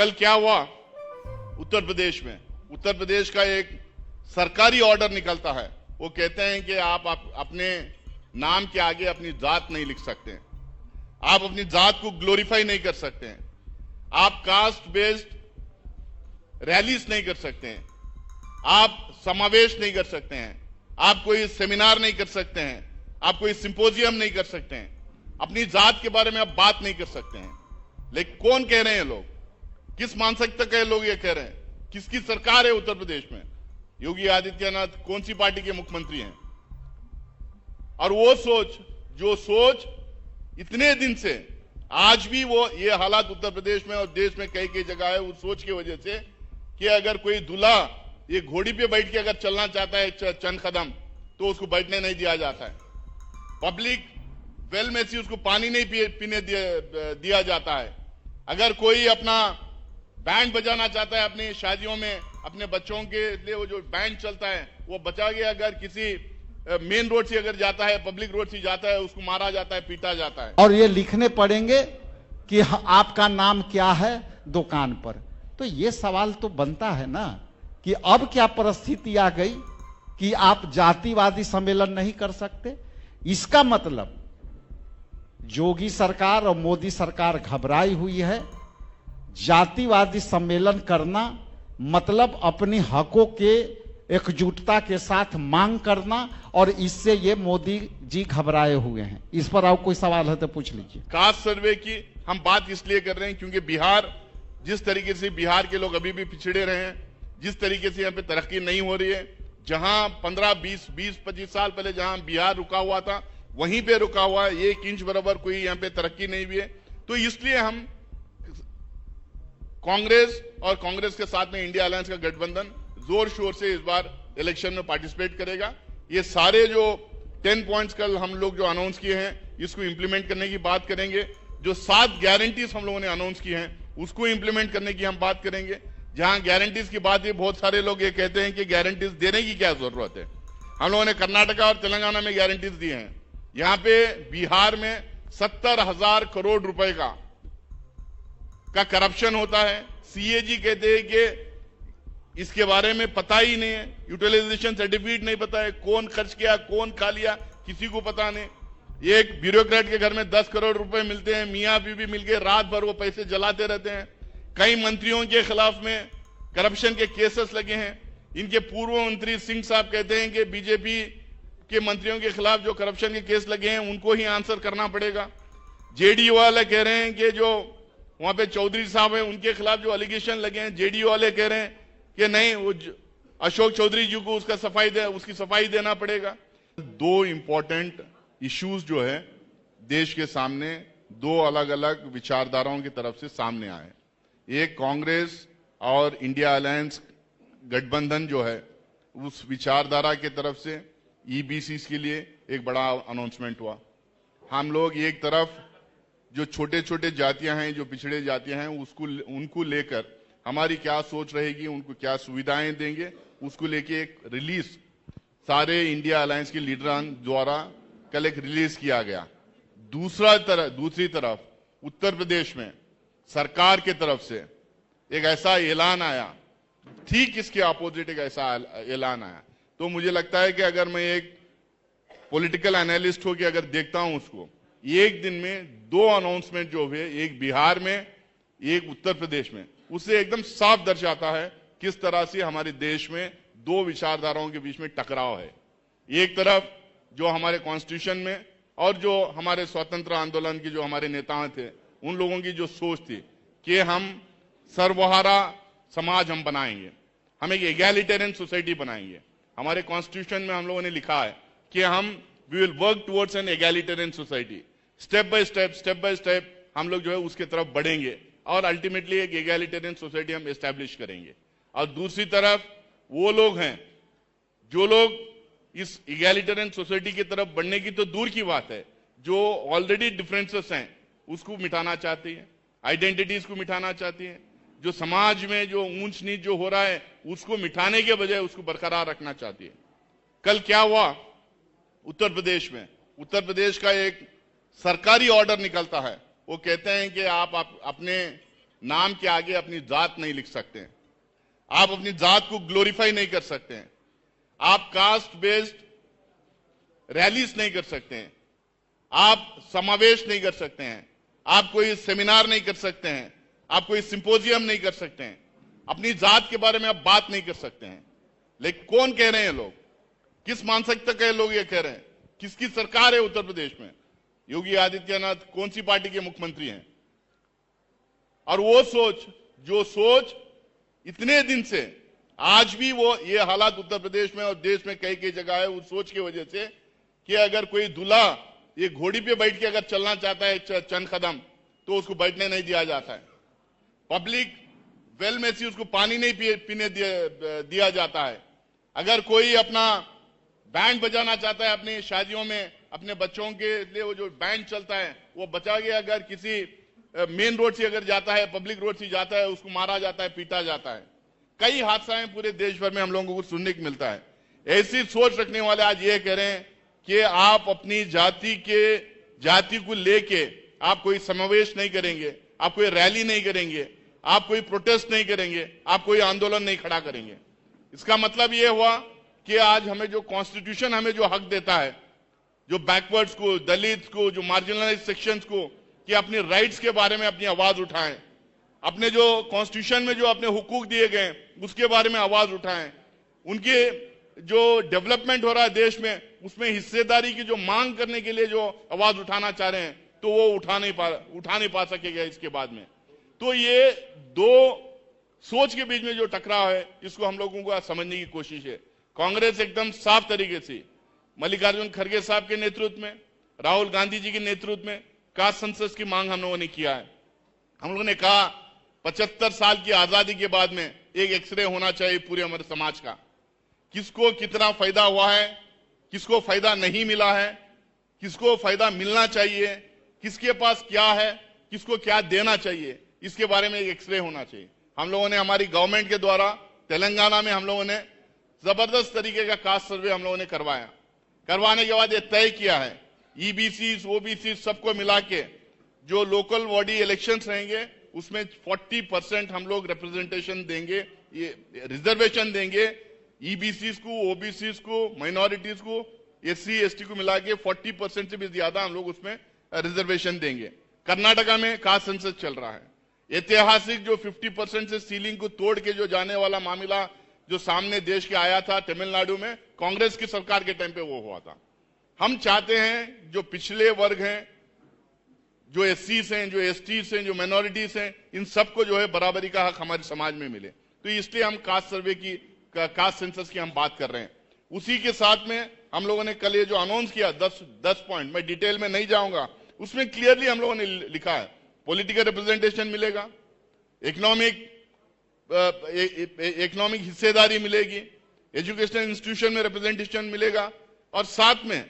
कल क्या हुआ उत्तर प्रदेश में? उत्तर प्रदेश का एक सरकारी ऑर्डर निकलता है। वो कहते हैं कि आप अपने नाम के आगे अपनी जात नहीं लिख सकते हैं, आप अपनी जात को ग्लोरीफाई नहीं कर सकते हैं, आप कास्ट बेस्ड रैलीज नहीं कर सकते हैं, आप समावेश नहीं कर सकते हैं, आप कोई सेमिनार नहीं कर सकते हैं, आप कोई सिंपोजियम नहीं कर सकते हैं, अपनी जात के बारे में आप बात नहीं कर सकते हैं। लेकिन कौन कह रहे हैं लोग? किस मानसिकता के लोग ये कह रहे हैं? किसकी सरकार है उत्तर प्रदेश में? योगी आदित्यनाथ कौन सी पार्टी के मुख्यमंत्री हैं? और वो सोच इतने दिन से आज भी वो ये हालात उत्तर प्रदेश में और देश में कई कई जगह है, उस सोच की वजह से कि अगर कोई दूल्हा ये घोड़ी पे बैठ के अगर चलना चाहता है चंद कदम तो उसको बैठने नहीं दिया जाता है। पब्लिक वेल में से उसको पानी नहीं पीने दिया जाता है। अगर कोई अपना बैंड बजाना चाहता है अपनी शादियों में अपने बच्चों के लिए, वो जो बैंड चलता है वो बचा के अगर किसी मेन रोड से अगर जाता है, पब्लिक रोड से जाता है, उसको मारा जाता है, पीटा जाता है। और ये लिखने पड़ेंगे कि आपका नाम क्या है दुकान पर। तो ये सवाल तो बनता है ना कि अब क्या परिस्थिति आ गई कि आप जातिवादी सम्मेलन नहीं कर सकते। इसका मतलब योगी सरकार और मोदी सरकार घबराई हुई है। जातिवादी सम्मेलन करना मतलब अपनी हकों के एकजुटता के साथ मांग करना, और इससे ये मोदी जी घबराए हुए हैं। इस पर आप कोई सवाल है तो पूछ लीजिए। कास्ट सर्वे की हम बात इसलिए कर रहे हैं क्योंकि बिहार, जिस तरीके से बिहार के लोग अभी भी पिछड़े रहे हैं, जिस तरीके से यहाँ पे तरक्की नहीं हो रही है, जहां 15-20-25 साल पहले जहां बिहार रुका हुआ था वहीं पे रुका हुआ है, 1 इंच बराबर कोई यहाँ पे तरक्की नहीं हुई है। तो इसलिए हम कांग्रेस और कांग्रेस के साथ में इंडिया अलायंस का गठबंधन जोर शोर से इस बार इलेक्शन में पार्टिसिपेट करेगा। ये सारे जो 10 पॉइंट्स कल हम लोग जो अनाउंस किए हैं इसको इंप्लीमेंट करने की बात करेंगे। जो 7 गारंटीज हम लोगों ने अनाउंस की हैं उसको इंप्लीमेंट करने की हम बात करेंगे। जहां गारंटीज की बात है, बहुत सारे लोग ये कहते हैं कि गारंटीज देने की क्या जरूरत है। हम लोगों ने कर्नाटका और तेलंगाना में गारंटीज दी हैं। यहां पे बिहार में 70,000 करोड़ रुपए का करप्शन होता है। सीएजी कहते हैं कि इसके बारे में पता ही नहीं है, यूटिलाइजेशन सर्टिफिकेट नहीं पता है, कौन खर्च किया, कौन खा लिया, किसी को पता नहीं। एक ब्यूरोक्रेट के घर में 10 करोड़ रुपए मिलते हैं, मियां बीवी मिलके रात भर वो पैसे जलाते रहते हैं। कई मंत्रियों के खिलाफ में करप्शन के केसेस लगे हैं। इनके पूर्व मंत्री सिंह साहब कहते हैं कि बीजेपी के मंत्रियों के खिलाफ जो करप्शन के केस लगे हैं उनको ही आंसर करना पड़ेगा। जेडीयू वाले कह रहे हैं कि जो वहां पे चौधरी साहब हैं उनके खिलाफ जो एलिगेशन लगे हैं, जेडीयू वाले कह रहे हैं कि नहीं, वो अशोक चौधरी जी को उसकी सफाई देना पड़ेगा। 2 इंपॉर्टेंट इश्यूज जो है देश के सामने 2 अलग अलग विचारधाराओं की तरफ से सामने आए। एक कांग्रेस और इंडिया अलायंस गठबंधन जो है उस विचारधारा की तरफ से ईबीसी के लिए एक बड़ा अनाउंसमेंट हुआ। हम लोग एक तरफ जो छोटे छोटे जातियां हैं, जो पिछड़े जातियां हैं, उनको लेकर हमारी क्या सोच रहेगी, उनको क्या सुविधाएं देंगे, उसको लेके एक रिलीज सारे इंडिया अलायंस के लीडरान द्वारा कल एक रिलीज किया गया। दूसरी तरफ उत्तर प्रदेश में सरकार की तरफ से एक ऐसा ऐलान आया, ठीक इसके अपोजिट एक ऐसा ऐलान आया। तो मुझे लगता है कि अगर मैं एक पॉलिटिकल एनालिस्ट होकर अगर देखता हूं उसको, एक दिन में 2 अनाउंसमेंट जो हुए, एक बिहार में एक उत्तर प्रदेश में, उससे एकदम साफ दर्शाता है किस तरह से हमारे देश में 2 विचारधाराओं के बीच में टकराव है। एक तरफ जो हमारे कॉन्स्टिट्यूशन में और जो हमारे स्वतंत्र आंदोलन के जो हमारे नेताओं थे उन लोगों की जो सोच थी कि हम सर्वहारा समाज हम बनाएंगे, हम एक एगैलिटेरियन सोसाइटी बनाएंगे। हमारे कॉन्स्टिट्यूशन में हम लोगों ने लिखा है कि हम we will work towards an egalitarian society. Step by step हम लोग जो है उसके तरफ बढ़ेंगे और अल्टीमेटली एक एगैलिटेरियन सोसाइटी हम एस्टैब्लिश करेंगे। और दूसरी तरफ वो लोग हैं जो लोग इस एगैलिटेरियन सोसाइटी की तरफ बढ़ने की तो दूर की बात है, जो ऑलरेडी डिफरेंसेस हैं उसको मिटाना चाहती है, आइडेंटिटीज को मिटाना चाहती है, जो समाज में जो ऊंच नीच जो हो रहा है उसको मिटाने के बजाय उसको बरकरार रखना चाहती है। कल क्या हुआ उत्तर प्रदेश में? उत्तर प्रदेश का एक सरकारी ऑर्डर निकलता है। वो कहते हैं कि आप अपने नाम के आगे अपनी जात नहीं लिख सकते हैं, आप अपनी जात को ग्लोरीफाई नहीं कर सकते हैं, आप कास्ट बेस्ड रैलीज नहीं कर सकते हैं, आप समावेश नहीं कर सकते हैं, आप कोई सेमिनार नहीं कर सकते हैं, आप कोई सिंपोजियम नहीं कर सकते हैं, अपनी जात के बारे में आप बात नहीं कर सकते हैं। लेकिन कौन कह रहे हैं लोग, किस मानसिकता के लोग ये कह रहे हैं, किसकी सरकार है उत्तर प्रदेश में, योगी आदित्यनाथ कौन सी पार्टी के मुख्यमंत्री हैं? और वो सोच, जो सोच इतने दिन से आज भी वो ये हालात उत्तर प्रदेश में और देश में कई कई जगह है, उस सोच की वजह से कि अगर कोई दूल्हा ये घोड़ी पे बैठ के अगर चलना चाहता है चंद कदम तो उसको बैठने नहीं दिया जाता है। पब्लिक वेल में से उसको पानी नहीं पीने दिया जाता है। अगर कोई अपना बैंड बजाना चाहता है अपनी शादियों में, अपने बच्चों के लिए वो जो बैंड चलता है वो बचा के अगर किसी मेन रोड से अगर जाता है, पब्लिक रोड से जाता है, उसको मारा जाता है, पीटा जाता है। कई हादसा पूरे देश भर में हम लोगों को सुनने को मिलता है। ऐसी सोच रखने वाले आज ये कह रहे हैं कि आप अपनी जाति को लेके आप कोई समावेश नहीं करेंगे, आप कोई रैली नहीं करेंगे, आप कोई प्रोटेस्ट नहीं करेंगे, आप कोई आंदोलन नहीं खड़ा करेंगे। इसका मतलब यह हुआ कि आज हमें जो कॉन्स्टिट्यूशन हमें जो हक देता है, जो बैकवर्ड्स को, दलित को, जो मार्जिनलाइज सेक्शंस को, कि अपने राइट्स के बारे में अपनी आवाज उठाएं, अपने जो कॉन्स्टिट्यूशन में जो अपने हुकूक दिए गए उसके बारे में आवाज उठाएं, उनके जो डेवलपमेंट हो रहा है देश में उसमें हिस्सेदारी की जो मांग करने के लिए जो आवाज उठाना चाह रहे हैं तो वो उठा नहीं पा सकेगा इसके बाद में। तो ये दो सोच के बीच में जो टकराव है इसको हम लोगों को समझने की कोशिश है। कांग्रेस एकदम साफ तरीके से मल्लिकार्जुन खड़गे साहब के नेतृत्व में, राहुल गांधी जी के नेतृत्व में कास्ट सेंसस की मांग हम लोगों ने किया है। हम लोगों ने कहा 75 साल की आजादी के बाद में एक एक्सरे होना चाहिए पूरे हमारे समाज का, किसको कितना फायदा हुआ है, किसको फायदा नहीं मिला है, किसको फायदा मिलना चाहिए, किसके पास क्या है, किसको क्या देना चाहिए, इसके बारे में एक एक्सरे होना चाहिए। हम लोगों ने हमारी गवर्नमेंट के द्वारा तेलंगाना में हम लोगों ने जबरदस्त तरीके का कास्ट सर्वे हम लोगों ने करवाया। करवाने के बाद ये तय किया है ईबीसी, ओबीसी सबको मिला के जो लोकल बॉडी इलेक्शंस रहेंगे उसमें 40% हम लोग रिप्रेजेंटेशन देंगे, ये रिजर्वेशन देंगे। ईबीसी को, ओबीसी को, माइनॉरिटीज को, एससी एसटी को मिला के 40% से भी ज्यादा हम लोग उसमें रिजर्वेशन देंगे। कर्नाटका में कास्ट सेंसस चल रहा है। ऐतिहासिक जो 50% से सीलिंग को तोड़ के जो जाने वाला मामला जो सामने देश के आया था तमिलनाडु में, कांग्रेस की सरकार के टाइम पे वो हुआ था। हम चाहते हैं जो पिछले वर्ग हैं, जो एससीज हैं, जो एसटीज हैं, जो माइनॉरिटीज हैं, इन सबको जो है बराबरी का हक हमारे समाज में मिले। तो इसलिए हम कास्ट सर्वे की, कास्ट सेंसस की हम बात कर रहे हैं। उसी के साथ में हम लोगों ने कल ये जो अनाउंस किया 10 पॉइंट, मैं डिटेल में नहीं जाऊंगा, उसमें क्लियरली हम लोगों ने लिखा है पॉलिटिकल रिप्रेजेंटेशन मिलेगा, इकोनॉमिक हिस्सेदारी मिलेगी, एजुकेशनल इंस्टीट्यूशन में रिप्रेजेंटेशन मिलेगा, और साथ में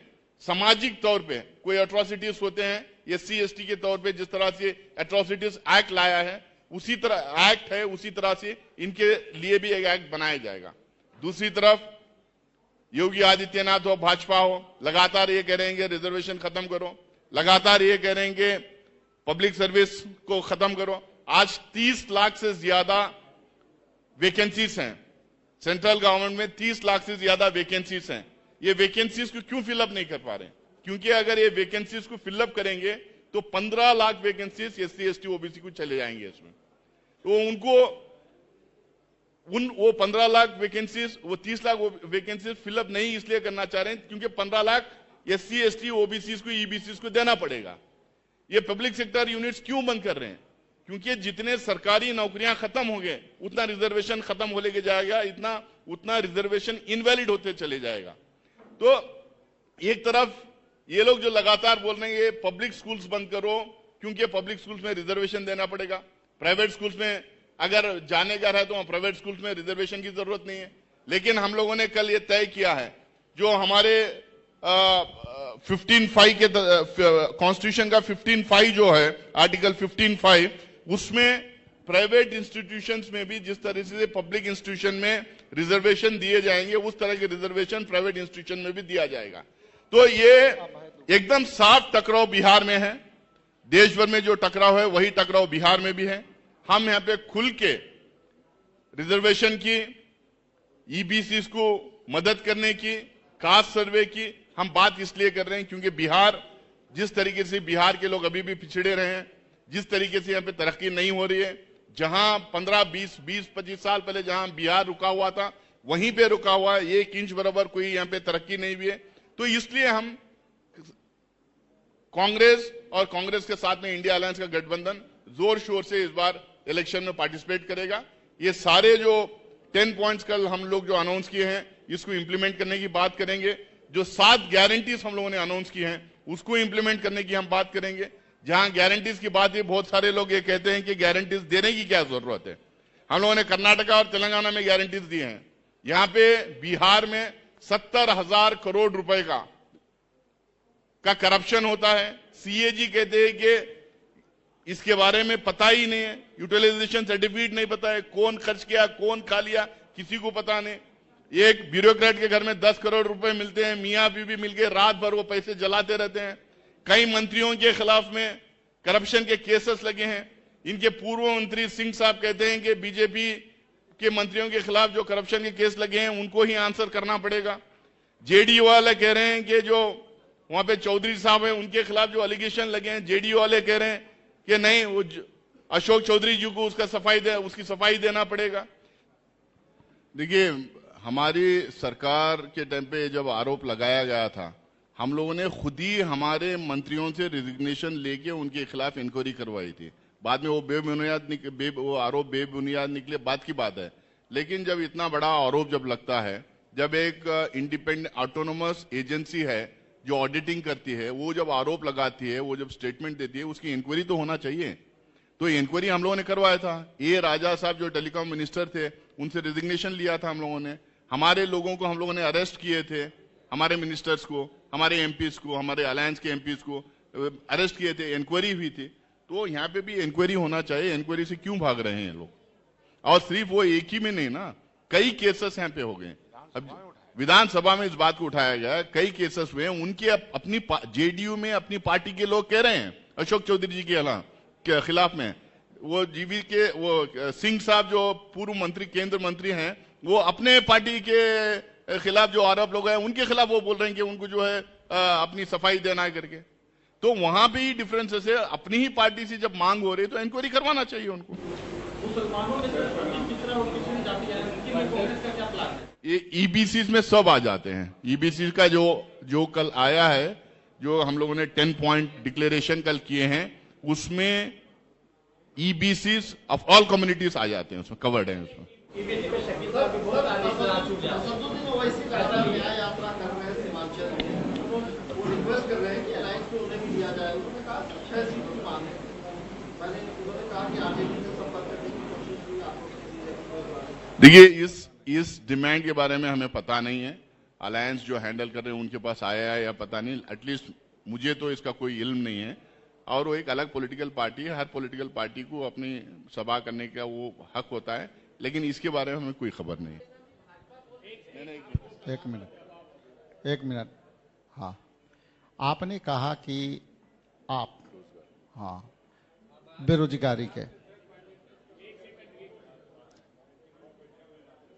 सामाजिक तौर पे कोई एट्रोसिटीज होते हैं एससी एसटी के तौर पे, जिस तरह से एट्रोसिटीज एक्ट लाया है उसी तरह एक्ट है, उसी तरह से इनके लिए भी एक एक्ट बनाया जाएगा। दूसरी तरफ योगी आदित्यनाथ हो, भाजपा हो, लगातार ये कह रहेंगे रिजर्वेशन खत्म करो, लगातार ये कह रहेंगे पब्लिक सर्विस को खत्म करो। आज 30 लाख से ज्यादा वैकेंसीज हैं सेंट्रल गवर्नमेंट में, 30 लाख से ज्यादा वैकेंसीज हैं। ये वैकेंसीज को क्यों फिलअप नहीं कर पा रहे? क्योंकि अगर ये वैकेंसीज को फिलअप करेंगे तो 15 lakh vacancies SC ST OBC को चले जाएंगे इसमें। तो उनको वो 15 लाख वैकेंसीज, वो 30 लाख वैकेंसीज फिलअप नहीं इसलिए करना चाह रहे हैं क्योंकि 15 लाख एससी एसटी ओबीसी को, ईबीसी को देना पड़ेगा। ये पब्लिक सेक्टर यूनिट्स क्यों बंद कर रहे हैं? क्योंकि जितने सरकारी नौकरियां खत्म हो गए उतना रिजर्वेशन खत्म हो लेके जाएगा, उतना रिजर्वेशन इनवैलिड होते चले जाएगा। तो एक तरफ ये लोग जो लगातार बोल रहे हैं ये पब्लिक स्कूल्स बंद करो क्योंकि पब्लिक स्कूल्स में रिजर्वेशन देना पड़ेगा, प्राइवेट स्कूल्स में अगर जाने का है तो प्राइवेट स्कूल्स में रिजर्वेशन की जरूरत नहीं है। लेकिन हम लोगों ने कल ये तय किया है जो हमारे 15(5) के कॉन्स्टिट्यूशन का 15(5) जो है आर्टिकल 15(5), उसमें प्राइवेट इंस्टीट्यूशंस में भी जिस तरह से पब्लिक इंस्टीट्यूशन में रिजर्वेशन दिए जाएंगे उस तरह के रिजर्वेशन प्राइवेट इंस्टीट्यूशन में भी दिया जाएगा। तो ये एकदम साफ टकराव बिहार में है। देश भर में जो टकराव है वही टकराव बिहार में भी है। हम यहाँ पे खुल के रिजर्वेशन की, ईबीसी को मदद करने की, कास्ट सर्वे की हम बात इसलिए कर रहे हैं क्योंकि बिहार, जिस तरीके से बिहार के लोग अभी भी पिछड़े रहे हैं, जिस तरीके से यहाँ पे तरक्की नहीं हो रही है, जहां 15-20-25 साल पहले जहां बिहार रुका हुआ था वहीं पे रुका हुआ है, 1 इंच बराबर कोई यहाँ पे तरक्की नहीं हुई है। तो इसलिए हम कांग्रेस और कांग्रेस के साथ में इंडिया अलायंस का गठबंधन जोर शोर से इस बार इलेक्शन में पार्टिसिपेट करेगा। ये सारे जो 10 पॉइंट्स कल हम लोग जो अनाउंस किए हैं इसको इंप्लीमेंट करने की बात करेंगे। जो 7 गारंटीज हम लोगों ने अनाउंस की हैं उसको इंप्लीमेंट करने की हम बात करेंगे। जहां गारंटीज की बात है, बहुत सारे लोग ये कहते हैं कि गारंटीज देने की क्या जरूरत है। हम लोगों ने कर्नाटका और तेलंगाना में गारंटीज दी हैं। यहां पे बिहार में 70,000 करोड़ रुपए का करप्शन होता है। सीएजी कहते हैं कि इसके बारे में पता ही नहीं है, यूटिलाइजेशन सर्टिफिकेट नहीं पता है, कौन खर्च किया, कौन खा लिया, किसी को पता नहीं। एक ब्यूरोक्रेट के घर में 10 करोड़ रुपए मिलते हैं, मियां बीवी मिलके रात भर वो पैसे जलाते रहते हैं। कई मंत्रियों के खिलाफ में करप्शन के केसेस लगे हैं। इनके पूर्व मंत्री सिंह साहब कहते हैं कि बीजेपी के मंत्रियों के खिलाफ जो करप्शन के केस लगे हैं उनको ही आंसर करना पड़ेगा। जेडीयू वाले कह रहे हैं कि जो वहां पे चौधरी साहब हैं उनके खिलाफ जो एलिगेशन लगे हैं, जेडीयू वाले कह रहे हैं कि नहीं, वो अशोक चौधरी जी को उसकी सफाई देना पड़ेगा। देखिए, हमारी सरकार के टाइम पे जब आरोप लगाया गया था, हम लोगों ने खुद ही हमारे मंत्रियों से रिजिग्नेशन लेके उनके खिलाफ इंक्वायरी करवाई थी। बाद में वो आरोप बेबुनियाद निकले, बात की बात है। लेकिन जब इतना बड़ा आरोप जब लगता है, जब एक इंडिपेंडेंट ऑटोनोमस एजेंसी है जो ऑडिटिंग करती है, वो जब आरोप लगाती है, वो जब स्टेटमेंट देती है, उसकी इंक्वायरी तो होना चाहिए। तो इंक्वायरी हम लोगों ने करवाया था। ए राजा साहब जो टेलीकॉम मिनिस्टर थे, उनसे रिजिग्नेशन लिया था हम लोगों ने। हमारे लोगों को हम लोगों ने अरेस्ट किए थे, हमारे मिनिस्टर्स को, हमारे एमपीज को, हमारे अलायंस के एमपीज को अरेस्ट किए थे, इंक्वायरी हुई थी। तो यहाँ पे भी इंक्वायरी होना चाहिए। इंक्वायरी से क्यों भाग रहे हैं लोग? और सिर्फ वो एक ही में नहीं ना, कई केसेस यहाँ पे हो गए। अब विधानसभा में इस बात को उठाया गया, कई केसेस हुए। उनके अपनी जेडीयू में अपनी पार्टी के लोग कह रहे हैं अशोक चौधरी जी के खिलाफ में, वो जीवी के वो सिंह साहब जो पूर्व मंत्री, केंद्र मंत्री हैं, वो अपने पार्टी के खिलाफ जो आरोप लोग हैं उनके खिलाफ वो बोल रहे हैं कि उनको जो है अपनी सफाई देना है करके। तो वहां पे ही डिफरेंसेस है। अपनी ही पार्टी से जब मांग हो रही है तो इंक्वायरी करवाना चाहिए उनको। ये ईबीसी में सब आ जाते हैं। ईबीसी का जो कल आया है, जो हम लोगों ने 10 पॉइंट डिक्लेरेशन कल किए हैं, उसमें ईबीसी ऑफ ऑल कम्युनिटीज आ जाते हैं, उसमें कवर्ड है। उसमें देखिए, इस डिमांड के बारे में हमें पता नहीं है। अलायंस जो हैंडल कर रहे हैं उनके पास आया है या पता नहीं, एटलीस्ट मुझे तो इसका कोई इल्म नहीं है। और वो एक अलग पॉलिटिकल पार्टी है, हर पॉलिटिकल पार्टी को अपनी सभा करने का वो हक होता है, लेकिन इसके बारे में हमें कोई खबर नहीं। एक मिनट। हाँ, आपने कहा कि आप, हाँ, बेरोजगारी के,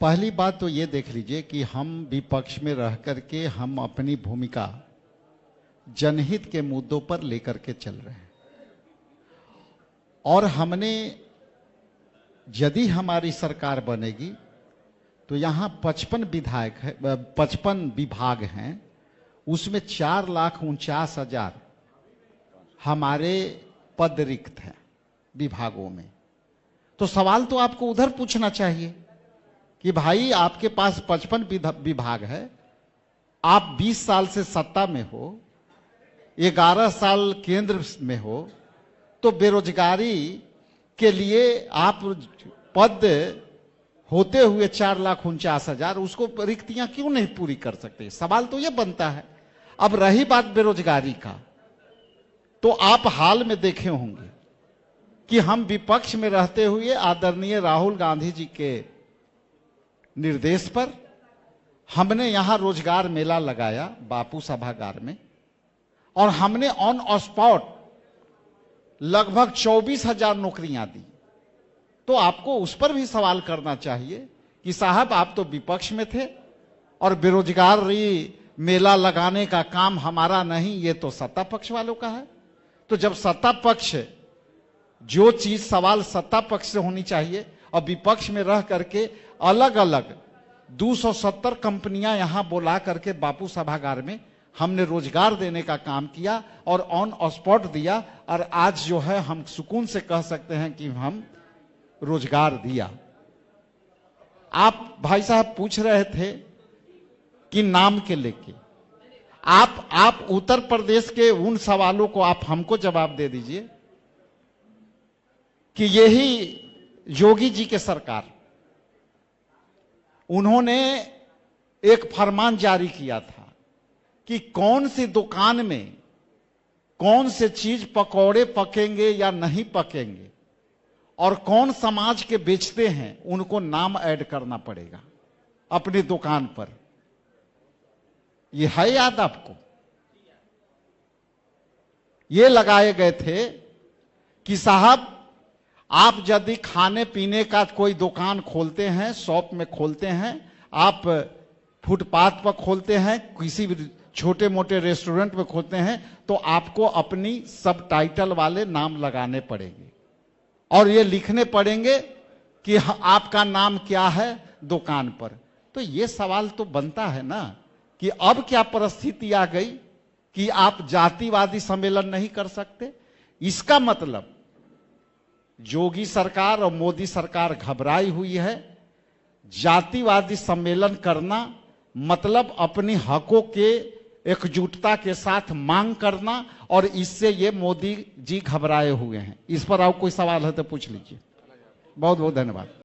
पहली बात तो ये देख लीजिए कि हम विपक्ष में रह करके हम अपनी भूमिका जनहित के मुद्दों पर लेकर के चल रहे हैं। और हमने, यदि हमारी सरकार बनेगी तो यहां 55 विभाग हैं, उसमें 4,49,000 हमारे पद रिक्त हैं विभागों में। तो सवाल तो आपको उधर पूछना चाहिए कि भाई आपके पास 55 विभाग है, आप 20 साल से सत्ता में हो, 11 साल केंद्र में हो, तो बेरोजगारी के लिए आप पद होते हुए 4,49,000 उसको रिक्तियां क्यों नहीं पूरी कर सकते? सवाल तो यह बनता है। अब रही बात बेरोजगारी का, तो आप हाल में देखे होंगे कि हम विपक्ष में रहते हुए आदरणीय राहुल गांधी जी के निर्देश पर हमने यहां रोजगार मेला लगाया बापू सभागार में, और हमने ऑन स्पॉट लगभग 24,000 नौकरियां दी। तो आपको उस पर भी सवाल करना चाहिए कि साहब आप तो विपक्ष में थे और बेरोजगारी मेला लगाने का काम हमारा नहीं, ये तो सत्ता पक्ष वालों का है। तो जब सत्ता पक्ष, जो चीज सवाल सत्ता पक्ष से होनी चाहिए और विपक्ष में रह करके अलग अलग 270 कंपनियां यहां बुला करके बापू सभागार में हमने रोजगार देने का काम किया और ऑन स्पॉट दिया, और आज जो है हम सुकून से कह सकते हैं कि हम रोजगार दिया। आप भाई साहब पूछ रहे थे कि नाम के लेके आप उत्तर प्रदेश के उन सवालों को आप हमको जवाब दे दीजिए कि यही योगी जी के सरकार, उन्होंने एक फरमान जारी किया था कि कौन सी दुकान में कौन से चीज पकौड़े पकेंगे या नहीं पकेंगे और कौन समाज के बेचते हैं, उनको नाम ऐड करना पड़ेगा अपनी दुकान पर। यह है याद आपको? ये लगाए गए थे कि साहब आप यदि खाने पीने का कोई दुकान खोलते हैं, शॉप में खोलते हैं, आप फुटपाथ पर खोलते हैं, किसी भी छोटे मोटे रेस्टोरेंट में खोलते हैं, तो आपको अपनी सब टाइटल वाले नाम लगाने पड़ेंगे और ये लिखने पड़ेंगे कि आपका नाम क्या है दुकान पर। तो ये सवाल तो बनता है ना कि अब क्या परिस्थिति आ गई कि आप जातिवादी सम्मेलन नहीं कर सकते। इसका मतलब योगी सरकार और मोदी सरकार घबराई हुई है। जातिवादी सम्मेलन करना मतलब अपनी हकों के एकजुटता के साथ मांग करना, और इससे ये मोदी जी घबराए हुए हैं। इस पर आप कोई सवाल है तो पूछ लीजिए। बहुत बहुत धन्यवाद।